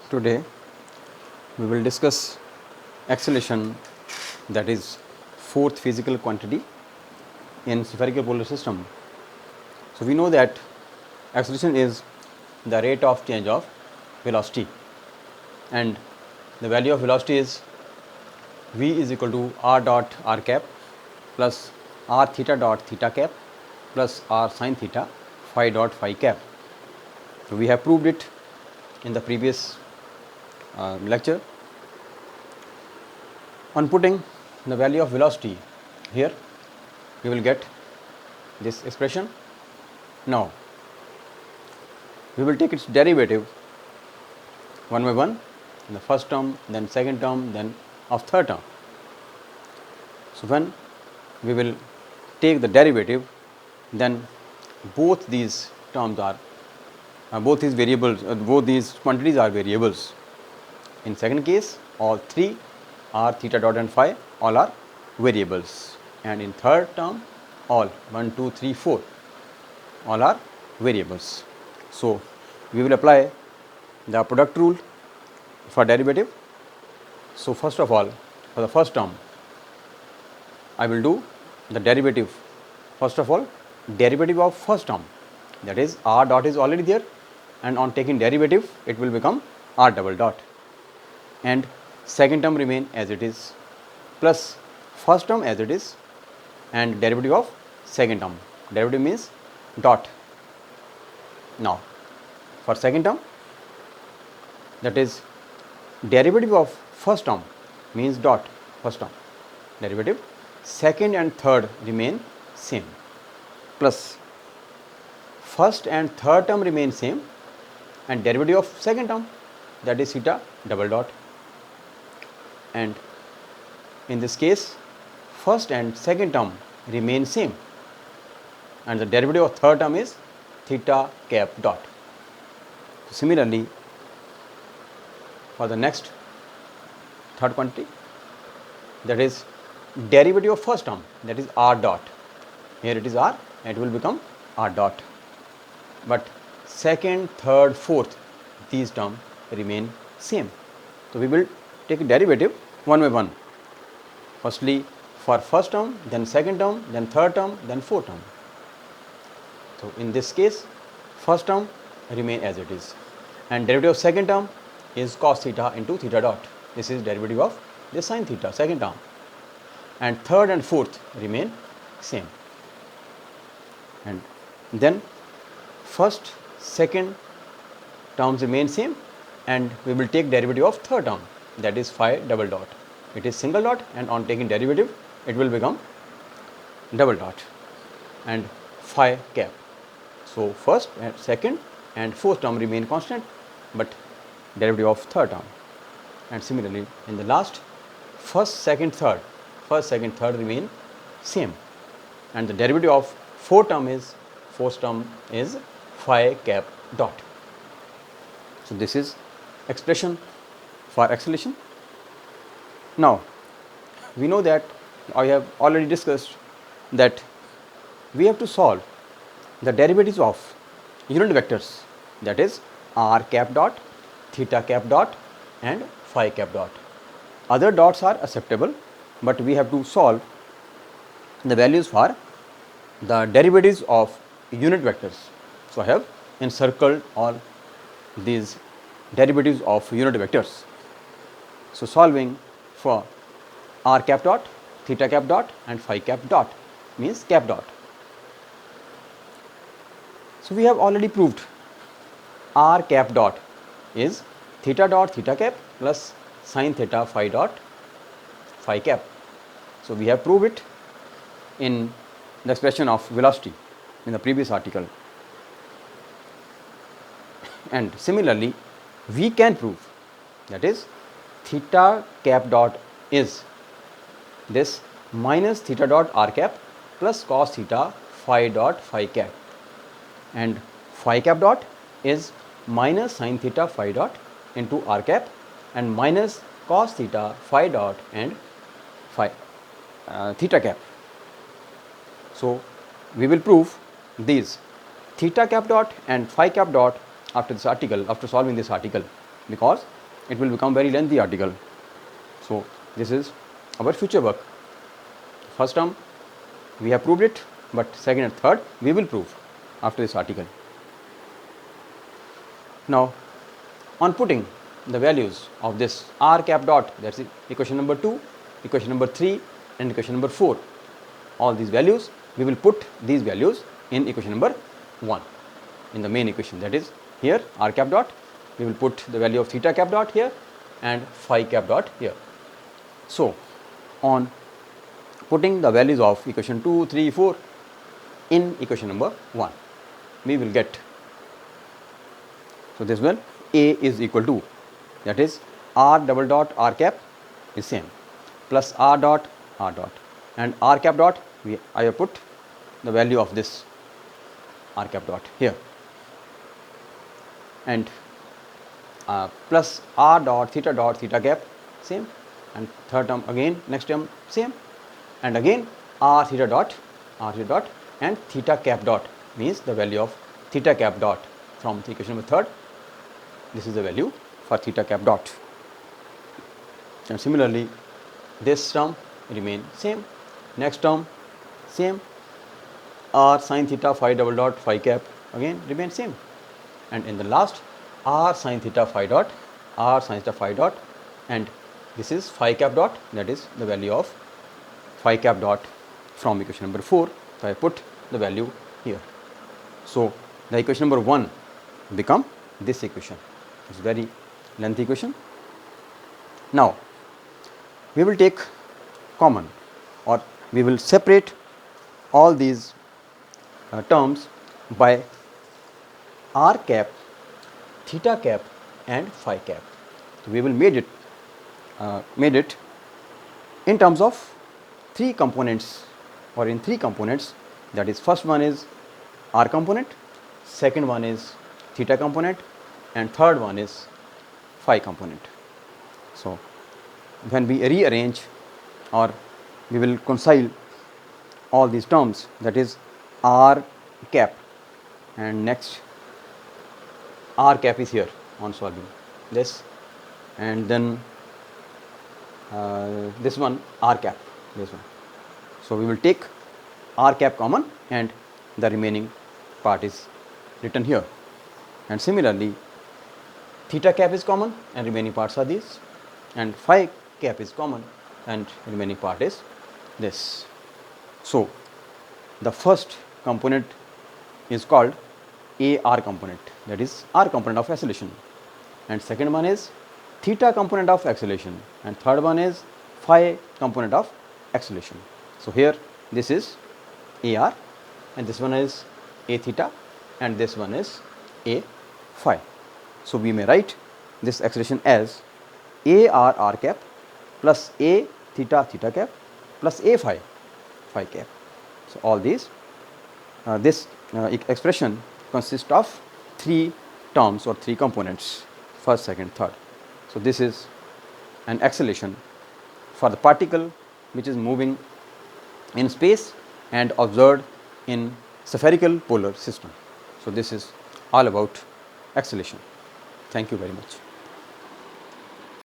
Today we will discuss acceleration, that is fourth physical quantity in spherical polar system. So we know that acceleration is the rate of change of velocity, and the value of velocity is v is equal to r dot r cap plus r theta dot theta cap plus r sin theta phi dot phi cap. So we have proved it in the previous lecture. On putting the value of velocity here, we will get this expression. Now we will take its derivative one by one, in the first term, then second term, then of third term. So when we will take the derivative, then both these terms are both these variables, both these quantities are variables. In second case, all three r theta dot and phi all are variables, and in third term all 1 2 3 4 all are variables. So we will apply the product rule for derivative. So first of all, for the first term, I will do the derivative. First of all, derivative of first term, that is r dot is already there, and on taking derivative it will become r double dot, and second term remain as it is, plus first term as it is, and derivative of second term. Derivative means dot. Now for second term, that is derivative of first term means dot first term, derivative second and third remain same, plus first and third term remain same, and derivative of second term, that is theta double dot. And in this case, first and second term remain same, and the derivative of third term is theta cap dot. Similarly, for the next third quantity, that is derivative of first term, that is r dot. Here it is r, and it will become r dot, but second, third, fourth, these terms remain same. So we will take derivative one by one. Firstly for first term, then second term, then third term, then fourth term. So in this case, first term remain as it is, and derivative of second term is cos theta into theta dot. This is derivative of the sin theta second term, and third and fourth remain same, and then first, second terms remain same, and we will take derivative of third term, that is phi double dot. It is single dot, and on taking derivative it will become double dot, and phi cap. So first and second and fourth term remain constant, but derivative of third term. And similarly in the last, first, second, third remain same, and the derivative of fourth term is phi cap dot. So this is expression for acceleration. Now we know that I have already discussed that we have to solve the derivatives of unit vectors, that is r cap dot, theta cap dot, and phi cap dot. Other dots are acceptable, but we have to solve the values for the derivatives of unit vectors. So I have encircled all these derivatives of unit vectors. So solving for r cap dot, theta cap dot, and phi cap dot means cap dot. So we have already proved r cap dot is theta dot theta cap plus sin theta phi dot phi cap. So we have proved it in the expression of velocity in the previous article, and similarly we can prove, that is theta cap dot is this minus theta dot r cap plus cos theta phi dot phi cap, and phi cap dot is minus sin theta phi dot into r cap and minus cos theta phi dot and phi theta cap. So we will prove these theta cap dot and phi cap dot after this article, after solving this article, because it will become very lengthy article. So this is our future work. First term we have proved it, but second and third we will prove after this article. Now, on putting the values of this r cap dot, that is equation number 2, equation number 3 and equation number 4, all these values, we will put these values in equation number 1 in the main equation, that is here r cap dot, we will put the value of theta cap dot here and phi cap dot here. So, on putting the values of equation 2, 3, 4 in equation number 1, we will get, so this one A is equal to, that is r double dot r cap is same plus r dot and r cap dot, I have put the value of this r cap dot here, and plus r dot theta cap same, and third term again, next term same, and again r theta dot and theta cap dot means the value of theta cap dot from the equation number 3rd. This is the value for theta cap dot, and similarly this term remain same, next term same, r sin theta phi double dot phi cap again remain same, and in the last r sin theta phi dot and this is phi cap dot, that is the value of phi cap dot from equation number 4. So I put the value here. So the equation number 1 become this equation. It's very lengthy equation. Now we will take common, or we will separate all these terms by r cap, theta cap and phi cap. So we will made it in terms of 3 components, or in 3 components, that is first one is r component, second one is theta component, and third one is phi component. So when we rearrange, or we will reconcile all these terms, that is r cap, and next r cap is here on solving this, and then this one r cap, this one. So we will take r cap common and the remaining part is written here, and similarly theta cap is common and remaining parts are these, and phi cap is common and remaining part is this. So the first component is called AR component, that is R component of acceleration, and second one is theta component of acceleration, and third one is phi component of acceleration. So here this is AR, and this one is A theta, and this one is A phi. So we may write this acceleration as AR r cap plus A theta cap plus A phi cap. So all these this expression consists of 3 terms or 3 components, first, second, third. So this is an acceleration for the particle which is moving in space and observed in spherical polar system. So this is all about acceleration. Thank you very much.